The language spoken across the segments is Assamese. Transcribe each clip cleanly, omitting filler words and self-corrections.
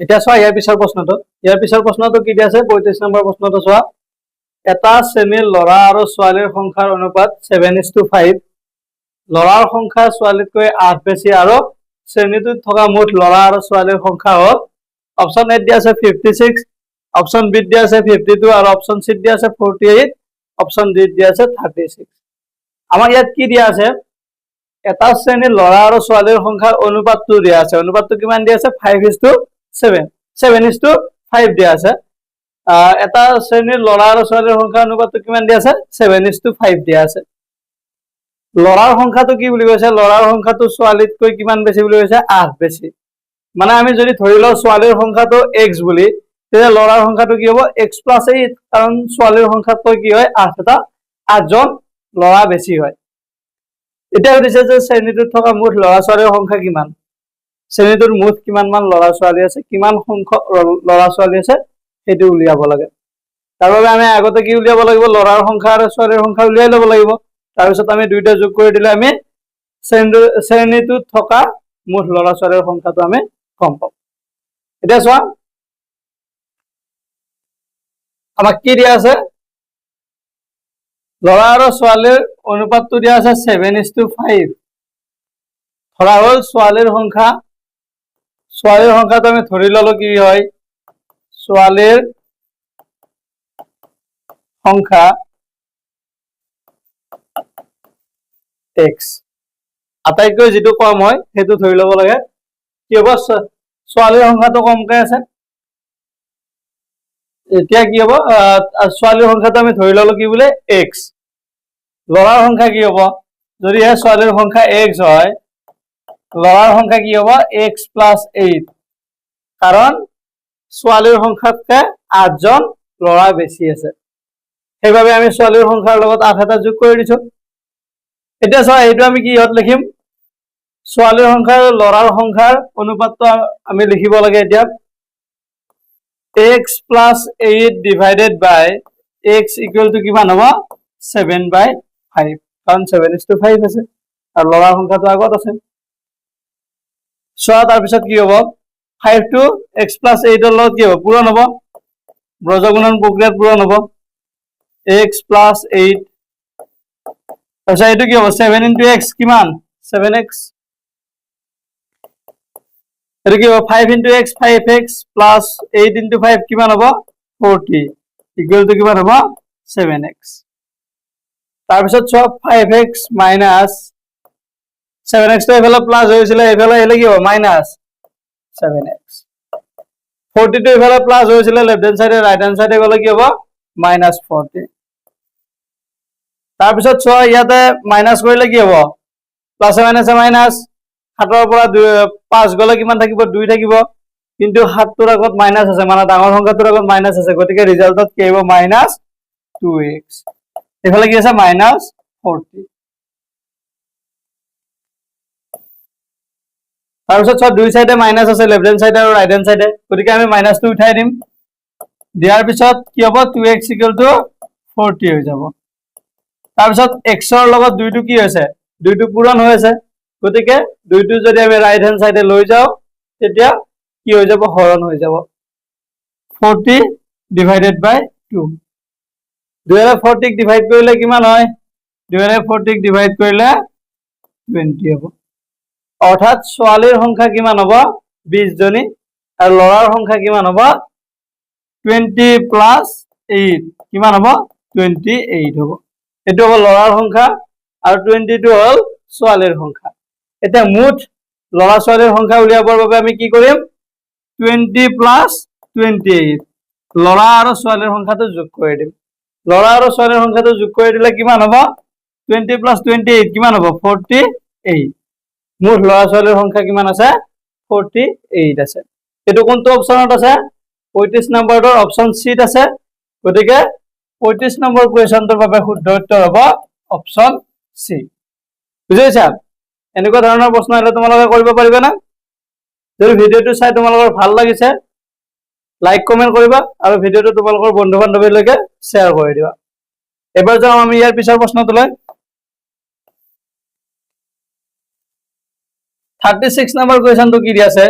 এতিয়া চোৱা ইয়াৰ পিছৰ প্ৰশ্নটো কি দিয়া আছে 35 নম্বৰ প্ৰশ্নটো চোৱা এটা শ্ৰেণীৰ ল'ৰা আৰু ছোৱালীৰ সংখ্যাৰ অনুপাত 7:5 ল'ৰাৰ সংখ্যা ছোৱালীতকৈ 8 বেছি আৰু শ্ৰেণীটোত থকা মুঠ ল'ৰা আৰু ছোৱালীৰ সংখ্যা হ'ল অপচন এ দিয়া আছে 56 অপচন বি দিয়া আছে 52 আৰু অপচন সি দিয়া আছে 48 অপচন ডি দিয়া আছে 36 আমাৰ ইয়াত কি দিয়া আছে এটা শ্ৰেণীৰ ল'ৰা আৰু ছোৱালীৰ সংখ্যাৰ অনুপাতটো দিয়া আছে অনুপাতটো কিমান দিয়া আছে 5:7 7:5 দিয়া আছে এটা শ্ৰেণীৰ ল'ৰা আৰু ছোৱালীৰ সংখ্যাৰ অনুপাতটো কিমান দিয়া আছে 7:5 দিয়া আছে ল'ৰাৰ সংখ্যাটো কি বুলি কৈছে ল'ৰাৰ সংখ্যাটো ছোৱালীতকৈ কিমান বেছি বুলি কৈছে 8 বেছি মানে আমি যদি ধৰি লও ছোৱালীৰ সংখ্যাটো x বুলি তেতিয়া ল'ৰাৰ সংখ্যাটো কি হ'ব x + 8 কাৰণ ছোৱালীৰ সংখ্যাতকৈ কি হয় 8 জন ল'ৰা বেছি হয় এটা হৈছে যে শ্ৰেণীটোত থকা মুঠ ল'ৰা ছোৱালীৰ সংখ্যা কিমান শ্ৰেণীটোৰ মুঠ কিমান মান ল'ৰা ছোৱালী আছে কিমান সংখ্যক ল'ৰা ছোৱালী আছে সেইটো উলিয়াব লাগে তাৰ বাবে আমি আগতে কি উলিয়াব লাগিব ল'ৰাৰ সংখ্যা আৰু ছোৱালীৰ সংখ্যা উলিয়াই ল'ব লাগিব তাৰ পিছত আমি দুইটা যোগ কৰি দিলে আমি শ্ৰেণীটোত থকা মুঠ ল'ৰা ছোৱালীৰ সংখ্যাটো আমি গম পাম এতিয়া চোৱা আমাক কি দিয়া আছে ল'ৰা আৰু ছোৱালীৰ অনুপাতটো দিয়া আছে 7:5 ধৰা হ'ল ছোৱালীৰ সংখ্যাটো আমি ধৰি ললো কি হয় ছোৱালীৰ সংখ্যা x আটাইতকৈ যেটো কম হয় হেতু ধৰি লব লাগে কি হ'ব ছোৱালীৰ সংখ্যাটো কমকৈ আছে এতিয়া কি হ'ব ছোৱালীৰ সংখ্যাটো আমি ধৰি ললো কি বুলে x ল'ৰাৰ সংখ্যা কি হ'ব যদি ছোৱালীৰ সংখ্যা x হয় ল'ৰাৰ সংখ্যা কি হ'ব x + 8 কাৰণ ছোৱালীৰ সংখ্যাতকৈ 8 জন ল'ৰা বেছি আছে সেইভাবে আমি ছোৱালীৰ সংখ্যাৰ লগত 8 এটা যোগ কৰি দিছো এতিয়া চোৱা এইটো আমি কি হত লিখিম ছোৱালীৰ সংখ্যা আৰু ল'ৰাৰ সংখ্যাৰ অনুপাতটো আমি লিখিব লাগে এতিয়া x + 8 divided by x equal to কিমান হ'ব 7/5 কাৰণ 7:5 আছে আৰু ল'ৰাৰ সংখ্যাটো আগত আছে চোৱা তাৰ পিছত কি হ'ব 5 টো x + 8 ৰ লগত কি হ'ব পূৰণ হ'ব ব্ৰজগুণন প্ৰক্ৰিয়াত পূৰণ হ'ব x + 8 তাৰপিছত এইটো কি হ'ব 7 * x কিমান 7x এটো কি হ'ব 5 * x 5x plus 8 * 5 কিমান হ'ব 40 equal to কিমান হ'ব 7x তাৰ পিছত চোৱা 5x minus 7x তো এফালে প্লাস হৈছিল এফালে এলে কি হ'ব minus 7x 40 তো এফালে প্লাস হৈছিল লেফট হ্যান্ড সাইডে রাইট হ্যান্ড সাইডে গলে কি হ'ব -40 তাৰ পিছত চোৱা ইয়াতে মাইনাস কৰিলে কি হ'ব প্লাসে মাইনাসে মাইনাস 7 ৰ পৰা 5 গলে কিমান থাকিব 2 থাকিব কিন্তু 7 ৰ আগত মাইনাস আছে মানে ডাঙৰ সংখ্যাটোৰ আগত মাইনাস আছে গতিকে ৰিজাল্টত কি হ'ব -2x এফালে কি আছে -40 তাৰ পিছত চোৱা দুই সাইডে মাইনাস আছে লেফট হ্যান্ড সাইডে আৰু ৰাইট হ্যান্ড সাইডে গতিকে আমি মাইনাসটো উঠাই দিম দিয়াৰ পিছত কি হ'ব 2x = 40 হৈ যাব তাৰ পিছত x ৰ লগত 2 টো কি হৈছে 2 টো পূৰণ হৈ আছে গতিকে 2 টো যদি আমি ৰাইট হ্যান্ড সাইডে লৈ যাও তেতিয়া কি হৈ যাব হৰণ হৈ যাব 40 divided by 2 240 ক ডিভাইড কৰিলে কিমান হয় 240 ক ডিভাইড কৰিলে 20 হ'ব অৰ্থাৎ ছোৱালীৰ সংখ্যা কিমান হ'ব 20 জনী আৰু ল'ৰাৰ সংখ্যা কিমান হ'ব 20 plus 8 কিমান হ'ব 28 হ'ব এটো হ'ল ল'ৰাৰ সংখ্যা আৰু 22 হ'ল ছোৱালীৰ সংখ্যা এটা মুঠ ল'ৰা ছোৱালীৰ সংখ্যা উলিয়াবৰ বাবে আমি কি কৰিম 20 plus 28 ল'ৰা আৰু ছোৱালীৰ সংখ্যাটো যোগ কৰি দিম ল'ৰা আৰু ছোৱালীৰ সংখ্যাটো যোগ কৰি দিলে কিমান হ'ব 20 plus 28 কিমান হ'ব 48 মুঠ ল'ৰা ছোৱালীৰ সংখ্যা কিমান আছে 48 আছে এটো কোনটো অপচনত আছে 35 নম্বৰৰ অপচন সিত আছে গতিকে 35 নম্বৰ কোৱেশ্চনটোৰ বাবে শুদ্ধ উত্তৰ হ'ব অপচন সি বুজিছা এনেকুৱা ধৰণৰ প্ৰশ্ন হলে তোমালোকে কৰিব পাৰিবা না যদি ভিডিওটো চাই তোমালোকৰ ভাল লাগিছে লাইক কমেন্ট কৰিবা আৰু ভিডিওটো তোমালোকৰ বন্ধু বান্ধৱীলৈকে শেয়াৰ কৰি দিবা এবাৰ যাও আমি ইয়াৰ পিছৰ প্ৰশ্নটোলৈ 36 নম্বৰ কোৱেশ্চনটো কি দি আছে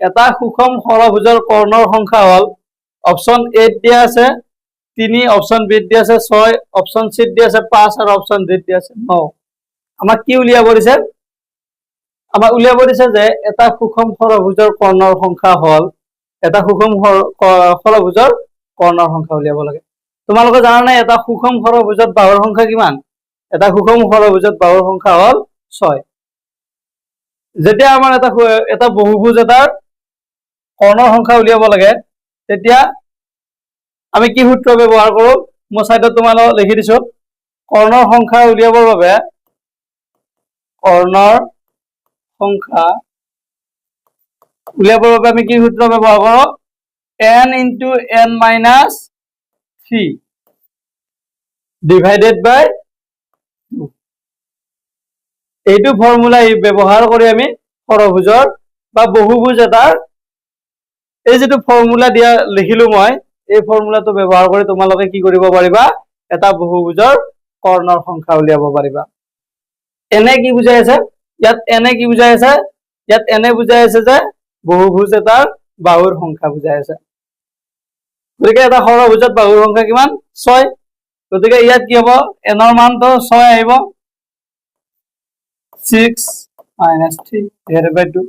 এটা সুষম ষড়ভুজৰ কৰ্ণৰ সংখ্যা হল অপশন এ দিয়া আছে 3, অপশন বি দিয়া আছে 6, অপশন সি দিয়া আছে 5 আৰু অপশন ডি দিয়া আছে 9। আমাক কি উলিয়াব দিছে? আমাক উলিয়াব দিছে যে এটা সুষম ষড়ভুজৰ কৰ্ণৰ সংখ্যা হল এটা সুষম ষড়ভুজৰ কৰ্ণৰ সংখ্যা উলিয়াব লাগে। তোমালোকে জানা নাই এটা সুষম ষড়ভুজত বাহুৰ সংখ্যা কিমান? এটা সুষম ষড়ভুজত বাহুৰ সংখ্যা হল 6। যেতিয়া আমাৰ এটা বহুভুজ এটাৰ কৰ্ণৰ সংখ্যা উলিয়াব লাগে তেতিয়া আমি কি সূত্ৰ ব্যৱহাৰ কৰো? মই সাইডত তোমালোকক লিখি দিছো। কৰ্ণৰ সংখ্যা উলিয়াবৰ বাবে আমি কি সূত্ৰ ব্যৱহাৰ কৰো? n into n minus 3 divided by 2। এইটো ফৰ্মুলা ব্যৱহাৰ কৰি আমি ষড়ভুজৰ বা বহুভুজ এটাৰ এই যেটো ফৰ্মুলা দিয়া লিখিলো মই এই ফৰ্মুলাটো ব্যৱহাৰ কৰি তোমালোকে কি কৰিব পাৰিবা? এটা বহুভুজৰ কৰ্ণৰ সংখ্যা উলিয়াব পাৰিবা। এনে কি বুজাই আছে? ইয়াত এনে কি বুজাই আছে? ইয়াত এনে বুজাই আছে যে বহুভুজ এটাৰ বাহুৰ সংখ্যা বুজাই আছে। গতিকে এটা ষড়ভুজত বাহুৰ সংখ্যা কিমান? 6। গতিকে ইয়াত কি হ'ব? এনৰ মানটো 6 আহিব। 6 minus 3 divided by 2।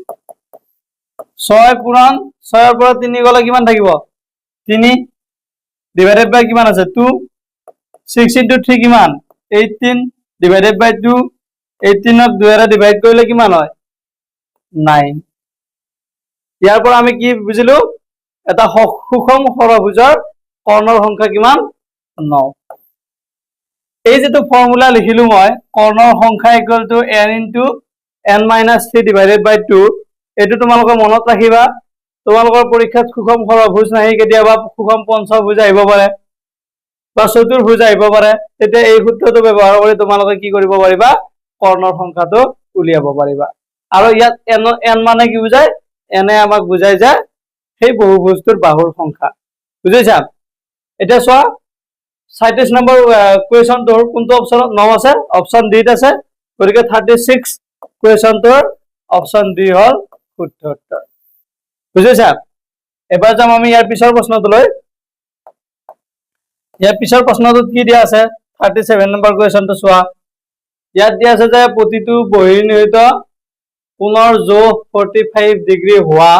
6 পূৰণ 6 ৰ পৰা 3 গলে কিমান থাকিব? 3 divided by কিমান আছে? 2। 6 into 3 কিমান? 18 divided by 2। 18 ক 2 ৰে ডিভাইড কৰিলে কিমান হয়? 9। ইয়াৰ পৰা আমি কি বুজিলো? এটা সুষম ষড়ভুজৰ কৰ্ণৰ সংখ্যা কিমান? 9। এই যেটো ফৰ্মুলা লিখিলো মই কৰ্ণৰ সংখ্যা equal to n into n minus 3 divided by 2 এটো তোমালোকে মনত ৰাখিবা। তোমালোকৰ পৰীক্ষাত সুষম ষড়ভুজ নাহি কেতিয়াবা সুষম পঞ্চভুজ আহিব পাৰে বা চতুৰ্ভুজ আহিব পাৰে। তেতিয়া এই সূত্ৰটো ব্যৱহাৰ কৰি তোমালোকে কি কৰিব পাৰিবা? কৰ্ণৰ সংখ্যাটো উলিয়াব পাৰিবা। আৰু ইয়াত n মানে কি বুজায়? এনে আমাক বুজায় যে সেই বহুভুজটোৰ বাহুৰ সংখ্যা। বুজিছা? এতিয়া চোৱা 37 নম্বৰ কুৱেশ্যনটোৰ কোনটো অপচনত 9 আছে? অপচন ডিত আছে। গতিকে 36 কুৱেশ্যনটোৰ অপচন ডি হল শুদ্ধ উত্তৰ। বুজিছা? এবাৰ যাম আমি ইয়াৰ পিছৰ প্ৰশ্নটোলৈ। ইয়াৰ পিছৰ প্ৰশ্নটোত কি দিয়া আছে? 37 নম্বৰ কুৱেশ্যনটো চোৱা। ইয়াত দিয়া আছে যে প্ৰতিটো বহিৰ্নিহিত কোণৰ জোখ 45 ডিগ্ৰী হোৱা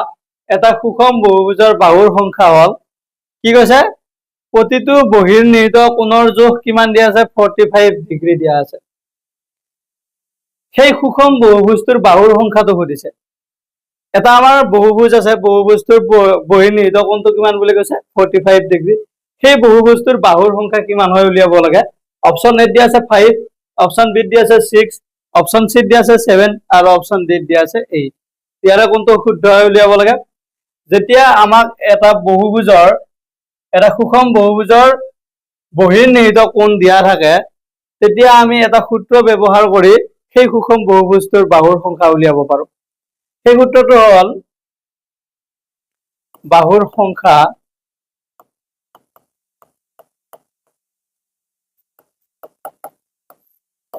এটা সুষম বহুভুজৰ বাহুৰ সংখ্যা হল কি কৈছে? প্ৰতিটো বহিৰ্নিহিত কোণৰ জোখ কিমান দিয়া আছে? 45 ডিগ্ৰী দিয়া আছে। সেই সুষম বহুভুজটোৰ বাহুৰ সংখ্যাটো সুধিছে। এটা আমাৰ বহুভুজ আছে, বহুভুজটোৰ বহিৰ্নিহিত কোণটো কিমান বুলি কৈছে? 45 ডিগ্ৰী। সেই বহুভুজটোৰ বাহুৰ সংখ্যা কিমান হয় উলিয়াব লাগে। অপচন এ দিয়া আছে 5, অপচন বি দিয়া আছে 6, অপচন সি দিয়া আছে 7 আৰু অপচন ডি দিয়া আছে 8। ইয়াৰে কোনটো শুদ্ধ হয় উলিয়াব লাগে। যেতিয়া আমাক এটা বহুভুজৰ এটা সুষম বহুভুজৰ বহিৰ্নিহিত কোণ দিয়া থাকে তেতিয়া আমি এটা সূত্ৰ ব্যৱহাৰ কৰি সেই সুষম বহুভুজটোৰ বাহুৰ সংখ্যা উলিয়াব পাৰো। সেই সূত্ৰটো হল বাহুৰ সংখ্যা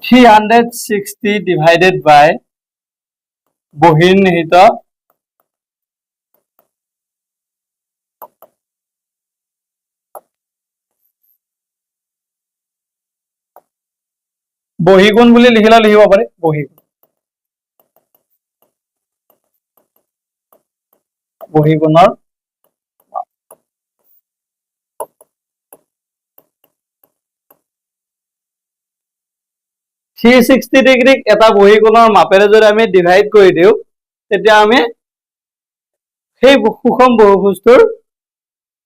(360 divided by বহিৰ্নিহিত বহিগুণ বুলি লিখিব পাৰে। বহিগুণৰ 360 ডিগ্ৰীক এটা বহিগুণৰ মাপেৰে যদি আমি ডিভাইড কৰি দিওঁ তেতিয়া আমি সেই সুষম বহুভুজটোৰ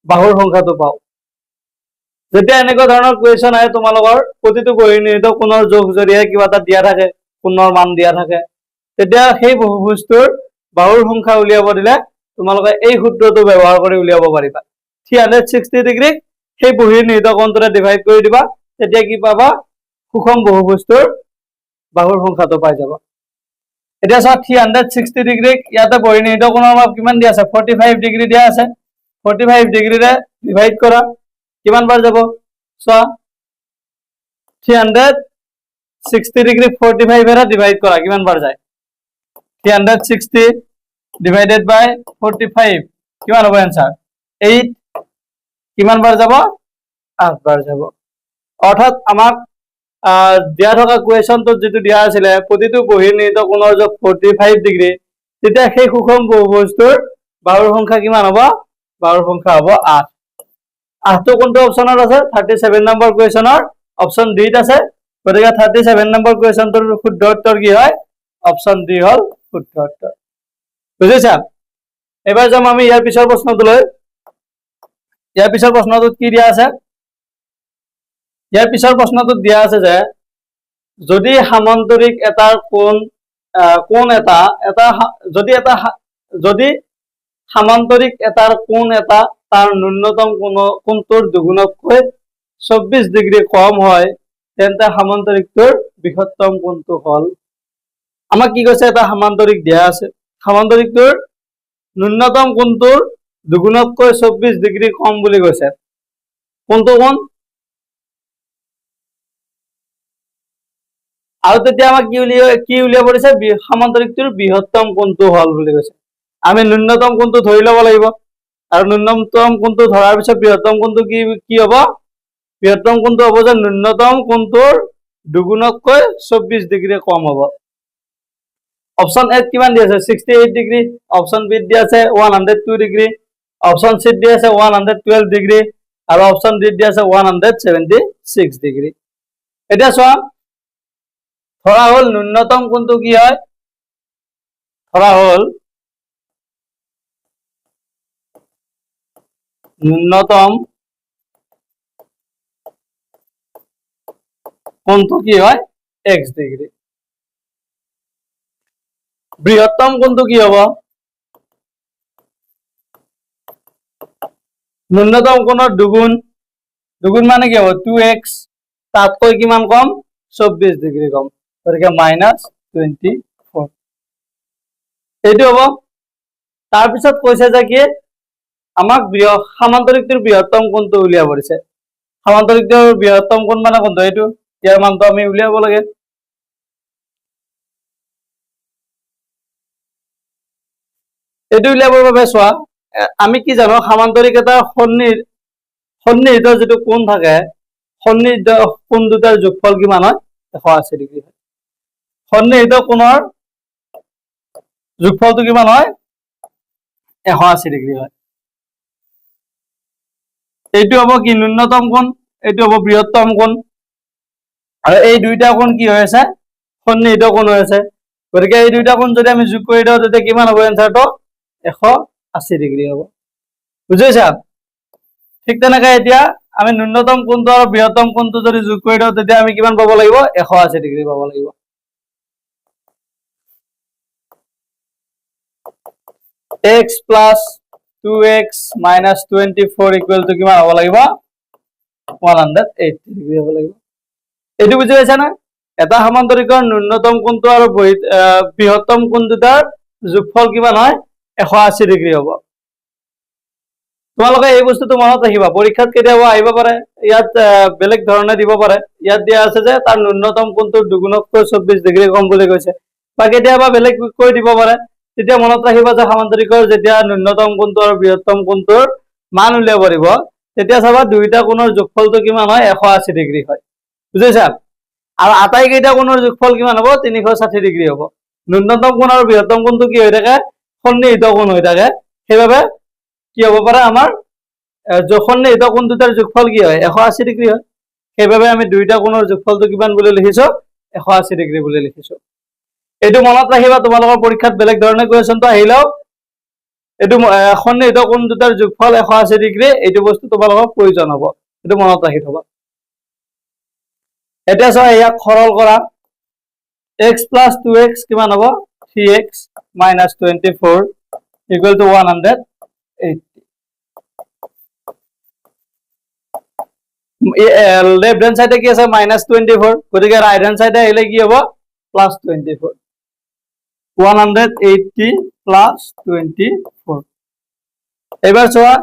বাহুৰ সংখ্যাটো পাওঁ। যেতিয়া এনেকুৱা ধৰণৰ কুৱেশ্যন আহে তোমালোকৰ প্ৰতিটো বহিৰ্নিহিত কোণৰ জোখ যদি কিবা এটা দিয়া থাকে, কোণৰ মান দিয়া থাকে, তেতিয়া সেই বহুভুজটোৰ বাহুৰ সংখ্যা উলিয়াব দিলে তোমালোকে এই সূত্ৰটো ব্যৱহাৰ কৰি উলিয়াব পাৰিবা। 360 ডিগ্ৰীক সেই বহিৰ্নিহিত কোণটোৰে ডিভাইড কৰি দিবা, তেতিয়া কি পাবা? সুষম বহুভুজটোৰ বাহুৰ সংখ্যাটো পাই যাবা। এতিয়া চোৱা 360 ডিগ্ৰীক ইয়াতে বহিৰ্নিহিত কোণৰ মাপ কিমান দিয়া আছে? 45 ডিগ্ৰী দিয়া আছে। 45 ডিগ্ৰীৰে ডিভাইড কৰা কিমান বাৰ যাব? চোৱা 360 ডিগ্ৰী 45 এৰে ডিভাইড কৰা কিমান বাৰ যায়? 360 ডিভাইডেড বাই 45 কিমান হ'ব এনসাৰ 8 কিমান বাৰ যাব 8 বাৰ যাব অৰ্থাৎ আমাক দিয়া থকা কুৱেশ্যনটো যেটো দিয়া আছিল প্ৰতিটো বহিৰ নিহিত কোণৰ যোগ 45 ডিগ্ৰী তেতিয়া সেই সুষম বহুভুজটোৰ বাহুৰ সংখ্যা কিমান হ'ব বাহুৰ সংখ্যা হ'ব 8 8টো কোনটো অপচনত আছে 37 নম্বৰ কুৱেশ্যনৰ অপচন ডি ত আছে গতিকে 37 নম্বৰ কুৱেশ্যনটোৰ শুদ্ধ উত্তৰ কি হয় অপচন ডি হল শুদ্ধ উত্তৰ বুজিছা এবাৰ যাম আমি ইয়াৰ পিছৰ প্ৰশ্নটোলৈ ইয়াৰ পিছৰ প্ৰশ্নটোত কি দিয়া আছে ইয়াৰ পিছৰ প্ৰশ্নটোত দিয়া আছে যে যদি সামান্তৰিক এটাৰ কোণ যদি সামান্তৰিক এটাৰ কোণ এটা তাৰ ন্যূনতম কোণটোৰ দুগুণতকৈ 24 ডিগ্ৰী কম হয় তেন্তে সামান্তৰিকটোৰ বৃহত্তম কোণটো হল আমাক কি কৈছে এটা সামান্তৰিক দিয়া আছে সামান্তৰিকটোৰ ন্যূনতম কোণটোৰ দুগুণতকৈ 24 ডিগ্ৰী কম বুলি কৈছে কোনটো কোণ আৰু তেতিয়া আমাক কি উলিয়াব দিছে সামান্তৰিকটোৰ বৃহত্তম কোণটো হল বুলি কৈছে আমি ন্যূনতম কোণটো ধৰি ল'ব লাগিব আৰু ন্যূনতম কোণটো ধৰাৰ পিছত বৃহত্তম কোণটো কি হ'ব বৃহত্তম কোণটো হ'ব যে ন্যূনতম কোণটোৰ দুগুণতকৈ 24 ডিগ্ৰী কম হ'ব অপচন এ কিমান দি আছে 68 ডিগ্ৰী অপচন বি দি আছে 102 ডিগ্ৰী অপচন সি দি আছে 112 ডিগ্ৰী আৰু অপচন ডি দি আছে 176 ডিগ্ৰী এটা চোৱা ধৰা হল ন্যূনতম কোণটো কি হয় ধৰা হল ন্যূনতম কোণটো কি হয় x ডিগ্ৰী বৃহত্তম কোণটো কি হ'ব ন্যূনতম কোণৰ দুগুণ মানে কি হ'ব 2x তাতকৈ কিমান কম 24 ডিগ্ৰী কম গতিকে -24 এইটো হ'ব তাৰ পিছত কৈছে যে কি আমাক সামান্তৰিকটোৰ বৃহত্তম কোণটো উলিয়াব দিছে সামান্তৰিকটোৰ বৃহত্তম কোণ মানে কোনটো এইটো ইয়াৰ মানটো আমি উলিয়াব লাগে এইটো উলিয়াবৰ বাবে চোৱা আমি কি জানো সামান্তৰিক এটা সন্নিহিত যেটো কোণ থাকে সন্নিহিত কোণ দুটাৰ যোগফল কিমান হয় 180 ডিগ্ৰী হয় সন্নিহিত কোণৰ যোগফলটো কিমান হয় 180 ডিগ্ৰী হয় এইটো হ'ব কি ন্যূনতম কোণ এইটো হ'ব বৃহত্তম কোণ আৰু এই দুইটা কোণ কি হৈ আছে সন্নিহিত কোণ হৈ আছে গতিকে এই দুইটা কোণ যদি আমি যোগ কৰি দিও তেতিয়া কিমান হ'ব এনসাৰটো 180 ডিগ্ৰী হ'ব বুজিছা ঠিক তেনেকৈ এতিয়া আমি ন্যূনতম কোণটো আৰু বৃহত্তম কোণটো যদি যোগ কৰি দিও তেতিয়া আমি কিমান পাব লাগিব 180 ডিগ্ৰী পাব লাগিব x plus 2x minus 24 equal to কিমান হ'ব লাগিব 180 ডিগ্ৰী হ'ব লাগিব এইটো বুজি পাইছা না এটা সামান্তৰিকৰ ন্যূনতম কোণটো আৰু বৃহত্তম কোণ দুটাৰ যোগফল কিমান হয় 180 ডিগ্ৰী হ'ব তোমালোকে এই বস্তুটো মনত ৰাখিবা পৰীক্ষাত কেতিয়াবা আহিব পাৰে ইয়াত বেলেগ ধৰণে দিব পাৰে ইয়াত দিয়া আছে যে তাৰ ন্যূনতম কোণটোৰ দুগুণতকৈ 24 ডিগ্ৰী কম বুলি কৈছে বা কেতিয়াবা বেলেগ কৈ দিব পাৰে তেতিয়া মনত ৰাখিবা যে সামান্তৰিকৰ যেতিয়া ন্যূনতম কোণটো আৰু বৃহত্তম কোণটোৰ মান উলিয়াব দিব তেতিয়া চাবা দুইটা কোণৰ যোগফলটো কিমান হয় 180 ডিগ্ৰী হয় বুজিছা আৰু আটাইকেইটা কোণৰ যোগফল কিমান হ'ব 360 ডিগ্ৰী হ'ব ন্যূনতম কোণ আৰু বৃহত্তম কোণটো কি হৈ থাকে সন্নিহিত কোণ হৈ থাকে সেইবাবে কি হ'ব পাৰে আমাৰ সন্নিহিত কোণ দুটাৰ যোগফল কি হয় 180 ডিগ্ৰী হয় সেইবাবে আমি দুইটা কোণৰ যোগফলটো কিমান বুলি লিখিছো 180 ডিগ্ৰী বুলি লিখিছো এইটো মনত ৰাখিবা তোমালোকৰ পৰীক্ষাত বেলেগ ধৰণে কুৱেশ্যনটো আহিলেও এইটো সন্নিহিত কোণ দুটাৰ যোগফল 180 ডিগ্ৰী এইটো বস্তু তোমালোকৰ প্ৰয়োজন হ'ব এইটো মনত ৰাখি থবা এতিয়া চোৱা ইয়াক সৰল কৰা x plus 2x কিমান হ'ব 3x minus 24 equal to 180 left hand সাইডে কি আছে -24 গতিকে রাইট হ্যান্ড সাইডে আহিলে কি হ'ব +24 180 plus 24 এবাৰ চোৱা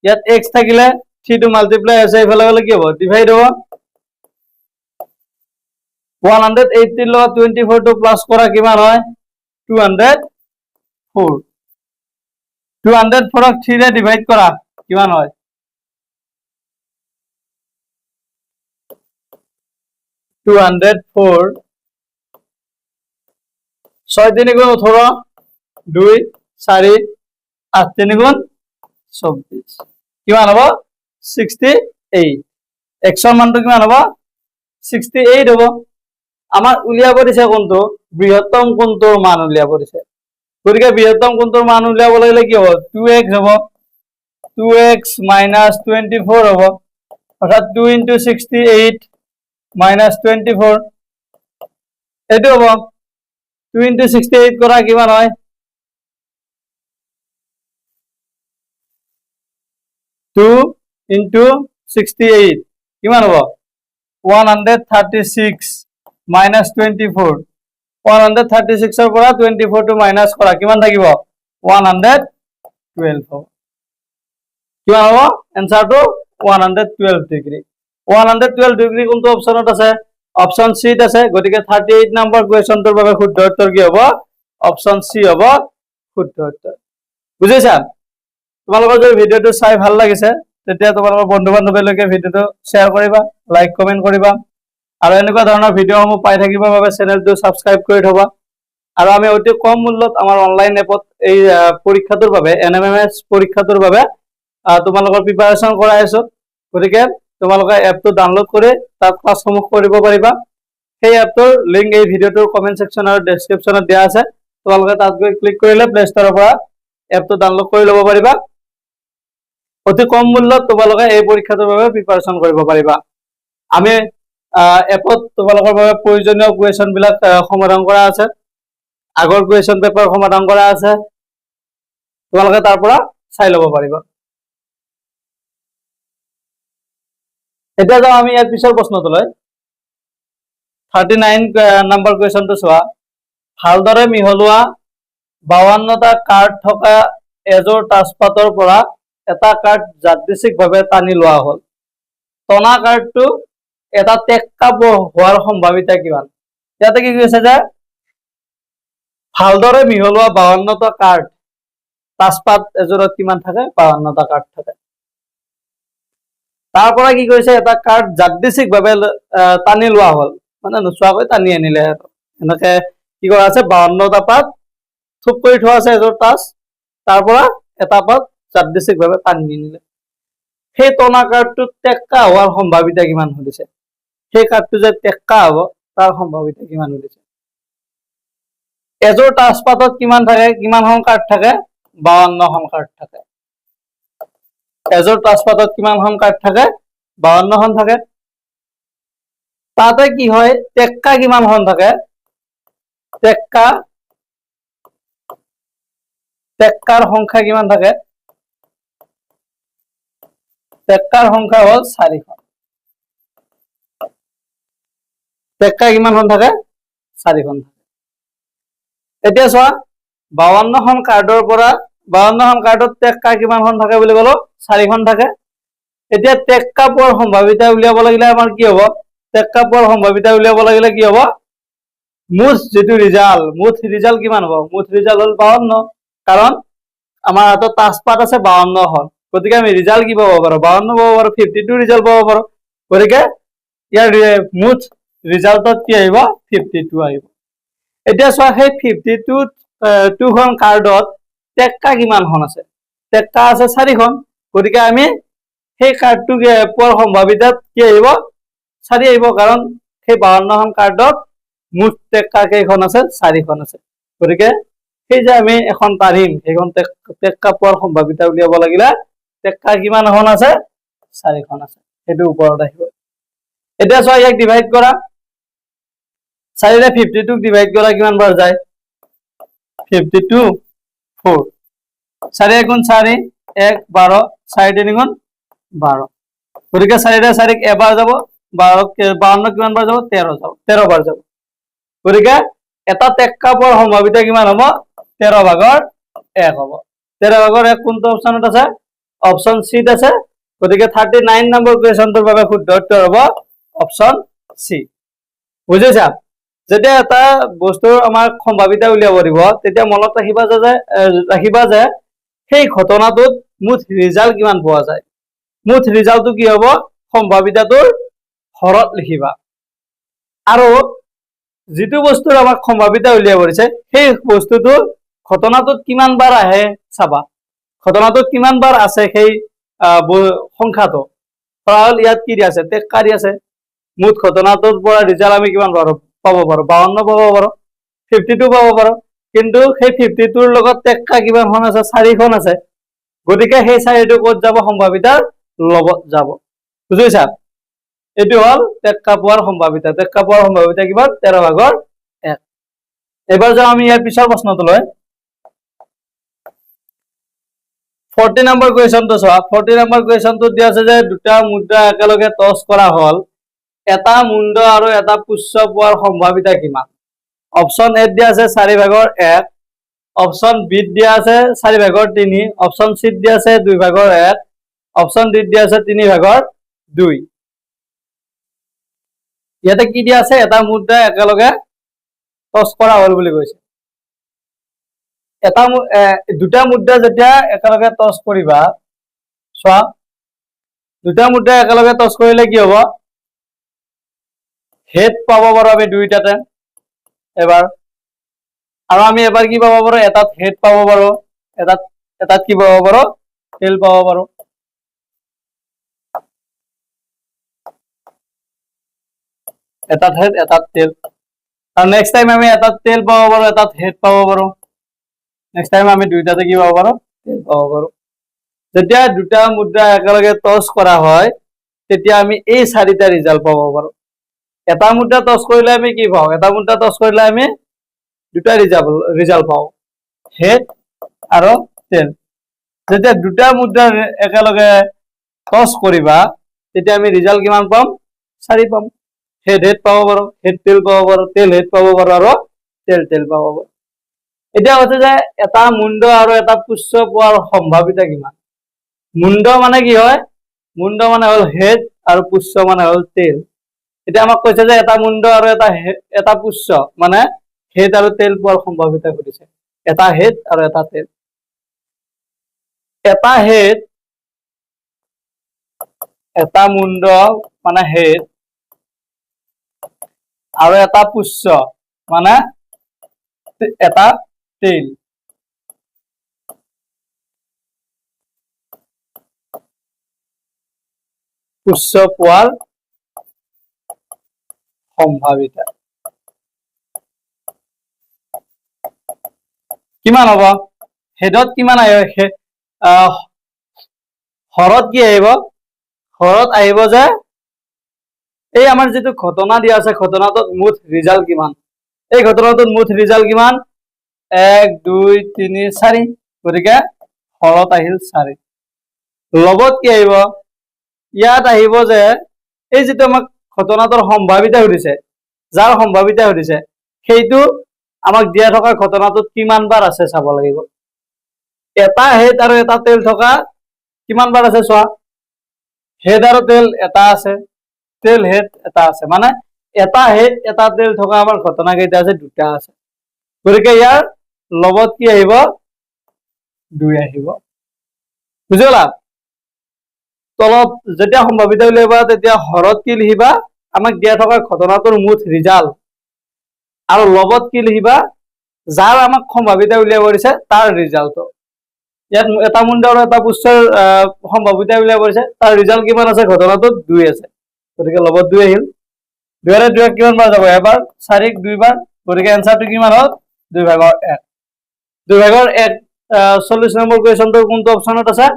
ইয়াত x থাকিলে 3 টো মাল্টিপ্লাই আছে এফালে গলে কি হ'ব ডিভাইড হ'ব 180 লগত 24 টো প্লাস কৰা কিমান হয় 204 204 ক 3 ৰে ডিভাইড কৰা কিমান হয় 204 6 3 গুণ 18 2 4 8 3 গুণ 24 কিমান হ'ব 68 x ৰ মানটো কিমান হ'ব 68 হ'ব আমাৰ উলিয়াব দিছে কোনটো বৃহত্তম কোণটোৰ মান উলিয়াব দিছে গতিকে বৃহত্তম কোণটোৰ মান উলিয়াব লাগিলে কি হ'ব 2x হ'ব 2x minus 24 হ'ব অৰ্থাৎ 2 into 68 minus 24 এইটো হ'ব 2 into 68 কৰা কিমান হয় 2 into 68 কিমান হ'ব 136 minus 24 136 ৰ পৰা 24 টো মাইনাস কৰা কিমান থাকিব 112 হ'ব কিমান হ'ব এনসাৰটো 112 ডিগ্ৰী 112 ডিগ্ৰী কোনটো অপচনত আছে অপচন সি ত আছে গতিকে 38 নম্বৰ কোৱেশ্চনটোৰ বাবে শুদ্ধ উত্তৰ কি হ'ব অপচন সি হ'ব শুদ্ধ উত্তৰ বুজিছা তোমালোকৰ যদি ভিডিওটো চাই ভাল লাগিছে তেতিয়া তোমালোকৰ বন্ধু বান্ধৱীলৈকে ভিডিওটো শ্বেয়াৰ কৰিবা লাইক কমেন্ট কৰিবা আৰু এনেকুৱা ধৰণৰ ভিডিওসমূহ পাই থাকিবৰ বাবে চেনেলটো সাবস্ক্ৰাইব কৰি থবা আৰু আমি অতি কম মূল্যত আমাৰ অনলাইন এপত এই পৰীক্ষাটোৰ বাবে এনএমএমএছ পৰীক্ষাটোৰ বাবে তোমালোকৰ প্ৰিপাৰেচন কৰাই আছো গতিকে তোমালোকে এপটো ডাউনলোড কৰি তাত ক্লাছসমূহ কৰিব পাৰিবা সেই এপটোৰ লিংক এই ভিডিওটোৰ কমেন্ট সেকশন আৰু ডেসক্ৰিপচনত দিয়া আছে তোমালোকে তাত গৈ ক্লিক কৰিলে প্লে ষ্টৰৰ পৰা এপটো ডাউনলোড কৰি ল'ব পাৰিবা অতি কম মূল্যত তোমালোকে এই পৰীক্ষাটোৰ বাবে প্ৰিপাৰেচন কৰিব পাৰিবা আমি এপত তোমালোকৰ বাবে প্ৰয়োজনীয় কুৱেশ্যন বিলাক সমাধান কৰা আছে আগৰ কুৱেশ্যন পেপাৰ সমাধান কৰা আছে তোমালোকে তাৰ পৰা চাই ল'ব পাৰিবা এতিয়া যাও আমি ইয়াৰ পিছৰ প্ৰশ্নটোলৈ 39 নম্বৰ কুৱেশ্যনটো চোৱা ভালদৰে মিহলোৱা 52টা কাৰ্ড থকা এজোৰ তাজপাতৰ পৰা এটা কাৰ্ড যাদৃচ্ছিকভাৱে টানি লোৱা হ'ল টনা কাৰ্ডটো এটা টেক্কা হোৱাৰ সম্ভাৱিতা কিমান ইয়াতে কি কৈছে যে ভালদৰে মিহলোৱা 52টা কাৰ্ড তাজপাত এজোৰত কিমান থাকে 52টা কাৰ্ড থাকে তাৰ পৰা কি কৰিছে এটা কাৰ্ড যাদৃচ্ছিকভাৱে টানি লোৱা হ'ল মানে নোচোৱাকৈ টানি আনিলে এনেকে কি কৰা আছে 52টা পাত থুপ কৰি থোৱা আছে এজোৰ তাজ তাৰ পৰা এটা পাত যাদৃচ্ছিকভাৱে টানি আনিলে সেই টনা কাৰ্ডটো টেক্কা হোৱাৰ সম্ভাৱিতা কিমান হৈছে সেই কাৰ্ডটো যে টেক্কা হ'ব তাৰ সম্ভাৱিতা কিমান হৈছে এজোৰ তাজপাতত কিমান থাকে কিমানখন কাৰ্ড থাকে 52খন কাৰ্ড থাকে এজোৰ তাজপাতত কিমানখন কাৰ্ড থাকে 52খন থাকে তাতে কি হয় টেক্কা কিমানখন থাকে টেক্কাৰ সংখ্যা কিমান থাকে টেক্কাৰ সংখ্যা হ'ল 4খন টেক্কা কিমানখন থাকে 4খন থাকে এতিয়া চোৱা 52খন কাৰ্ডৰ পৰা 52খন কাৰ্ডত টেক্কা কিমানখন থাকে বুলি ক'লো 4খন থাকে এতিয়া টেক্কা পোৱাৰ সম্ভাৱিতা উলিয়াব লাগিলে আমাৰ কি হ'ব টেক্কা পোৱাৰ সম্ভাৱিতা উলিয়াব লাগিলে কি হ'ব মুঠ যেটো ৰিজাল্ট কিমান হ'ব মুঠ ৰিজাল্ট হ'ল 52 কাৰণ আমাৰ হাতত তাজপাত আছে 52খন গতিকে আমি ৰিজাল্ট কি পাব পাৰো 52 পাব পাৰো 52 ৰিজাল্ট পাব পাৰো গতিকে ইয়াৰ মুঠ ৰিজাল্টত কি আহিব 52 আহিব এতিয়া চোৱা সেই 52 খন কাৰ্ডত টেক্কা কিমানখন আছে টেক্কা আছে 4খন গতিকে আমি সেই কাৰ্ডটো পোৱাৰ সম্ভাৱিতাত কি আহিব 4 আহিব কাৰণ সেই 52খন কাৰ্ডত মুঠ টেক্কা কেইখন আছে 4খন আছে গতিকে সেই যে আমি এখন পাৰিম সেইখন টেক্কা পোৱাৰ সম্ভাৱিতা উলিয়াব লাগিলে টেক্কা কিমানখন আছে 4খন আছে সেইটো ওপৰত আহিব এতিয়া চোৱা ইয়াক ডিভাইড কৰা 4 ৰে 52 ক ডিভাইড কৰা কিমান বাৰ যায় 52 4 4 গুণ 4 1 12 4 3 গুণ 12 গতিকে 4 ৰে 4 ক এবাৰ যাব 52 কিমান বাৰ যাব 13 বাৰ যাব গতিকে এটা টেক্কা পোৱাৰ সম্ভাৱিতা কিমান হ'ব 13 ভাগৰ 1 হ'ব 13 ভাগৰ 1 কোনটো অপচনত আছে অপচন সি ত আছে গতিকে 39 নম্বৰ কুৱেশ্যনটোৰ বাবে শুদ্ধ উত্তৰ হ'ব অপচন সি বুজিছা যেতিয়া এটা বস্তুৰ আমাৰ সম্ভাৱিতা উলিয়াব দিব তেতিয়া মনত ৰাখিবা যে সেই ঘটনাটোত মুঠ ৰিজাল্ট কিমান পোৱা যায় মুঠ ৰিজাল্টটো কি হ'ব সম্ভাৱিতাটোৰ হৰত লিখিবা আৰু যিটো বস্তুৰ আমাক সম্ভাৱিতা উলিয়াব দিছে সেই বস্তুটো ঘটনাটোত কিমান বাৰ আহে চাবা ঘটনাটোত কিমান বাৰ আছে সেই সংখ্যাটো ধৰা ইয়াত কি দি আছে টেক্কা দি আছে মুঠ ঘটনাটোৰ পৰা ৰিজাল্ট আমি কিমান পাব পাৰো 52 পাব পাৰো 52 পাব পাৰো কিন্তু সেই 52ৰ লগত টেক্কা কিমানখন আছে 4খন আছে গতিকে সেই 4টো ক'ত যাব সম্ভাৱিতাৰ লগত যাব বুজিছা এইটো হল টেক্কা পোৱাৰ সম্ভাৱিতা কিমান 13/1 এবাৰ যাওঁ আমি ইয়াৰ পিছৰ প্ৰশ্নটোলৈ 40 নম্বৰ কুৱেশ্যনটো চোৱা 40 নম্বৰ কুৱেশ্যনটো দিয়া আছে যে দুটা মুদ্ৰা একেলগে টছ কৰা হল এটা মুণ্ড আৰু এটা পুচ্ছ পোৱাৰ সম্ভাৱিতা কিমান অপচন এ দিয়া আছে 4/1 অপচন বি দিয়া আছে 4/3 অপচন সি দিয়া আছে 2/1 অপচন ডি দিয়া আছে 3/2 ইয়াতে কি দিয়া আছে এটা মুদ্ৰা একেলগে টছ কৰা হল বুলি কৈছে এটা দুটা মুদ্ৰা যেতিয়া একেলগে টছ কৰিবা চোৱা দুটা মুদ্ৰা একেলগে টছ কৰিলে কি হ'ব হেড পাব পাৰো আমি দুইটাতে এবাৰ আৰু আমি এবাৰ কি পাব পাৰো এটাত হেড পাব পাৰো এটাত কি পাব পাৰো টেল পাব পাৰো এটাত হেড এটাত টেল আৰু নেক্সট টাইম আমি এটাত টেল পাব পাৰো এটাত হেড পাব পাৰো নেক্সট টাইম আমি দুইটাতে কি পাব পাৰো টেল পাব পাৰো যেতিয়া দুটা মুদ্ৰা একেলগে টছ কৰা হয় তেতিয়া আমি এই চাৰিটা ৰিজাল্ট পাব পাৰো এটা মুদ্ৰা টছ কৰিলে আমি কি পাওঁ এটা মুদ্ৰা টছ কৰিলে আমি দুটা ৰিজাল্ট পাওঁ হেড আৰু টেল যেতিয়া দুটা মুদ্ৰা একেলগে টছ কৰিবা তেতিয়া আমি ৰিজাল্ট কিমান পাম 4 পাম হেড পাব পাৰো হেড টেল পাব পাৰো টেল হেড পাব পাৰো আৰু টেল পাব পাৰো এতিয়া হচ্ছে যে এটা মুণ্ড আৰু এটা পুচ্ছ পোৱাৰ সম্ভাৱিতা কিমান মুণ্ড মানে কি হয় মুণ্ড মানে হল হেড আৰু পুচ্ছ মানে হল টেল এতিয়া আমাক কৈছে যে এটা মুণ্ড আৰু এটা পুচ্ছ মানে হেড আৰু টেল পোৱাৰ সম্ভাৱিতা কৰিছে এটা হেড আৰু এটা টেল এটা মুণ্ড মানে হেড আৰু এটা পুচ্ছ মানে এটা টেল পুচ্ছ পোৱাৰ সম্ভাৱিতা কিমান হ'ব হেডত কিমান আহিব হৰত কি আহিব হৰত আহিব যে এই আমাৰ যেটো ঘটনা দিয়া আছে ঘটনাটোত মুঠ ৰিজাল্ট কিমান এই ঘটনাটোত মুঠ ৰিজাল্ট কিমান 1 2 3 4 গতিকে হৰত আহিল 4 লগত কি আহিব ইয়াত আহিব যে এই যেটো আমাক ঘটনাটোৰ সম্ভাৱিতা সুধিছে যাৰ সম্ভাৱিতা সুধিছে সেইটো আমাক দিয়া থকা ঘটনাটোত কিমান বাৰ আছে চাব লাগিব এটা হেড আৰু এটা টেল থকা কিমান বাৰ আছে চোৱা হেড আৰু টেল এটা আছে টেল হেড এটা আছে মানে এটা হেড এটা টেল থকা আমাৰ ঘটনা কেইটা আছে দুটা আছে গতিকে ইয়াৰ লগত কি আহিব 2 আহিব বুজিলা তলত যেতিয়া সম্ভাৱিতা উলিয়াবা তেতিয়া হৰত কি লিখিবা আমাক দিয়া থকা ঘটনাটোৰ মুঠ ৰিজাল্ট আৰু লগত কি লিখিবা যাৰ আমাক সম্ভাৱিতা উলিয়াব দিছে তাৰ ৰিজাল্টটো ইয়াত এটা মুণ্ড আৰু এটা পুচ্ছৰ সম্ভাৱিতা উলিয়াব দিছে তাৰ ৰিজাল্ট কিমান আছে ঘটনাটোত 2 আছে গতিকে লগত 2 আহিল 2 ৰে 2 কিমান বাৰ যাব এবাৰ 4 ক 2 বাৰ গতিকে এনসাৰটো কিমান হ'ল 2/1 2/1 40 নম্বৰ কুৱেশ্যনটোৰ কোনটো অপচনত আছে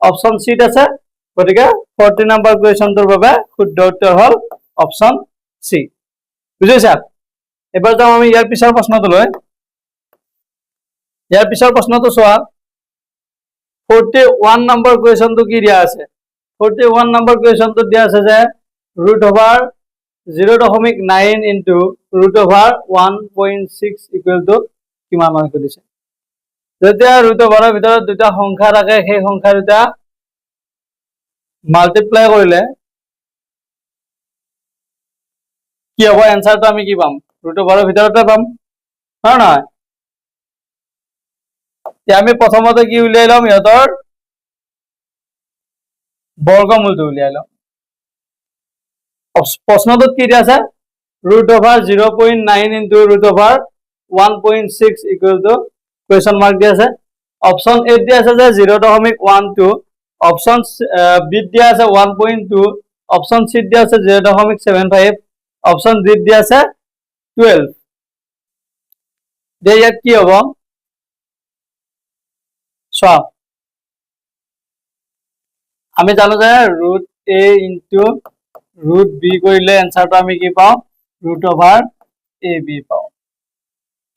অপচন সিত আছে গতিকে 40 নম্বৰ কুৱেশ্যনটোৰ বাবে শুদ্ধ উত্তৰ হ'ল অপচন সি বুজিছা এবাৰ যাওঁ আমি ইয়াৰ পিছৰ প্ৰশ্নটোলৈ ইয়াৰ পিছৰ প্ৰশ্নটো চোৱা 41 নম্বৰ কুৱেশ্যনটো কি দিয়া আছে 41 নম্বৰ কুৱেশ্যনটো দিয়া আছে যে √0.9 into √1.6 equal to কিমান মান কৰিছে যেতিয়া √ৰ ভিতৰত দুটা সংখ্যা থাকে সেই সংখ্যা দুটা মাল্টিপ্লাই কৰিলে কি হ'ব এনসাৰটো আমি কি পাম √ৰ ভিতৰতে পাম হয় নহয় এতিয়া আমি প্ৰথমতে কি উলিয়াই লম ইহঁতৰ বৰ্গমূলটো উলিয়াই লম প্ৰশ্নটোত কি দিয়া আছে √0.9 into √1.6 equal to question mark দিয়া আছে অপশন এ দিয়া আছে যে 0.12 অপশন বি দিয়া আছে 1.2 অপশন সি দিয়া আছে 0.75 অপশন ডি দিয়া আছে 12 দে ইয়াত কি হ'ব চোৱা আমি জানো যে √a into √b কৰিলে এনসাৰটো আমি কি পাওঁ √ab পাওঁ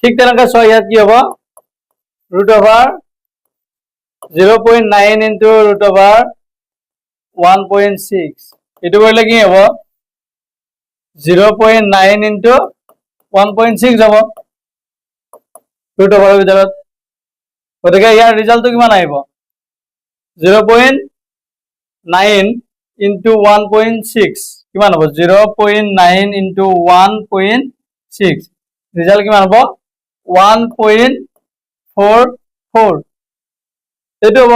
ঠিক তেনেকৈ চোৱা ইয়াত কি হ'ব √0.9 into √1.6 এটো কৰিলে কি হ'ব 0.9 into 1.6 যাব √0 ভিতৰত গতিকে ইয়াৰ ৰিজাল্টটো কিমান আহিব 0.9 into 1.6 কিমান হ'ব 0.9 into 1.6 ৰিজাল্ট কিমান হ'ব 1.44 এটো হ'ব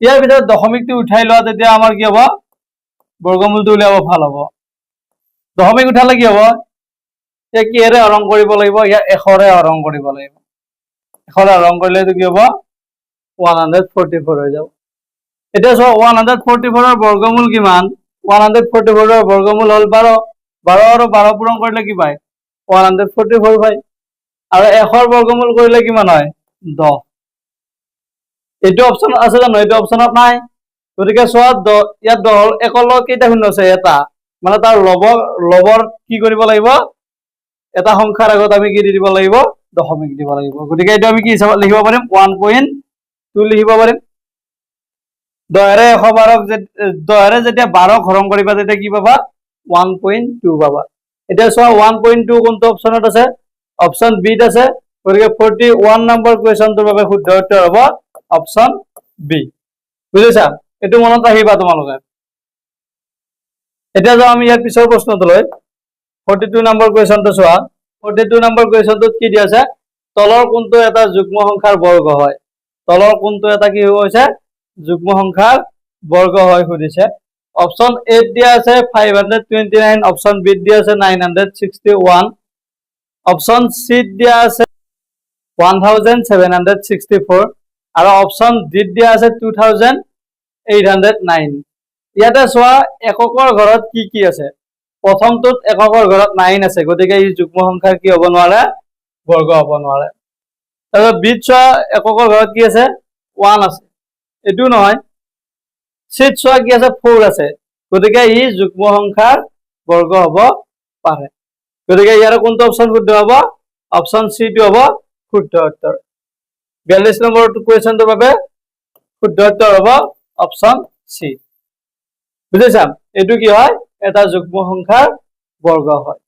ইয়াৰ ভিতৰত দশমিকটো উঠাই লোৱা তেতিয়া আমাৰ কি হ'ব বৰ্গমূলটো উলিয়াব ভাল হ'ব দশমিক উঠালে কি হ'ব এ কি এৰে হৰণ কৰিব লাগিব ইয়া 1 ৰে হৰণ কৰিব লাগিব 1 ৰে হৰণ কৰিলে এটো কি হ'ব 144 হৈ যাব এটা সো 144 এর বর্গমূল কিমান 144 এর বর্গমূল হল 12 12 আর 12 পূরণ করলে কি পায় 144 পায় আর 1 এর বর্গমূল করলে কিমান হয় 10 এটো অপশন আছে জানো এটো অপশনত নাই গতিকে সোয়া 10 ইয়াত 10 1 লগ কেইটা শূন্য আছে এটা মানে তার লবৰ কি কৰিব লাগিব এটা সংখ্যাৰ আগত আমি কি দিব লাগিব দশমিক দিব লাগিব গতিকে এটো আমি কি হিচাপত লিখিব পাৰিম 1.2 লিখিব পাৰিম 10 ৰে 112 যেতিয়া 12 হৰণ কৰিবা তেতিয়া কি পাবা 1.2 পাবা এতিয়া সোয়া 1.2 কোনটো অপশনত আছে অপশন বি ত আছে গতিকে 41 নম্বৰ কোৱেশ্চনটোৰ বাবে শুদ্ধ উত্তৰ হ'ব অপশন বি বুজিছা এটো মনত ৰাখিবা তোমালোকে এতিয়া যাও আমি ইয়াৰ পিছৰ প্ৰশ্নটোলৈ 42 নম্বৰ কোৱেশ্চনটো চোৱা 42 নম্বৰ কোৱেশ্চনটোত কি দিয়া আছে তলৰ কোনটো এটা যুগ্ম সংখ্যাৰ বৰ্গ হয় তলৰ কোনটো এটা কি হৈছে যুগ্ম সংখ্যাৰ বৰ্গ হয় খুদিছে অপশন এ দিয়া আছে 529 অপশন বি দিয়া আছে 961 অপশন সি দিয়া আছে 1764 আৰু অপশন ডি দিয়া আছে 2809 ইয়াতে চোৱা এককৰ ঘৰত কি কি আছে প্ৰথমটোত এককৰ ঘৰত 9 আছে গতিকে ই যুগ্ম সংখ্যাৰ কি হ'ব নোৱাৰে বৰ্গ হ'ব নোৱাৰে আৰু বিত চোৱা এককৰ ঘৰত কি আছে 1 আছে এটো নহয় সিত চোৱা কি আছে 4 আছে গতিকে ই যুগ্ম সংখ্যাৰ বৰ্গ হ'ব পাৰে গতিকে ইয়াৰ কোনটো অপশন শুদ্ধ হ'ব অপশন সি টো হ'ব শুদ্ধ উত্তৰ 42 নম্বৰ কোৱেশ্চনটোৰ বাবে শুদ্ধ উত্তৰ হ'ব অপশন সি বুজিছা এটো কি হয় এটা যুগ্ম সংখ্যাৰ বৰ্গ হয়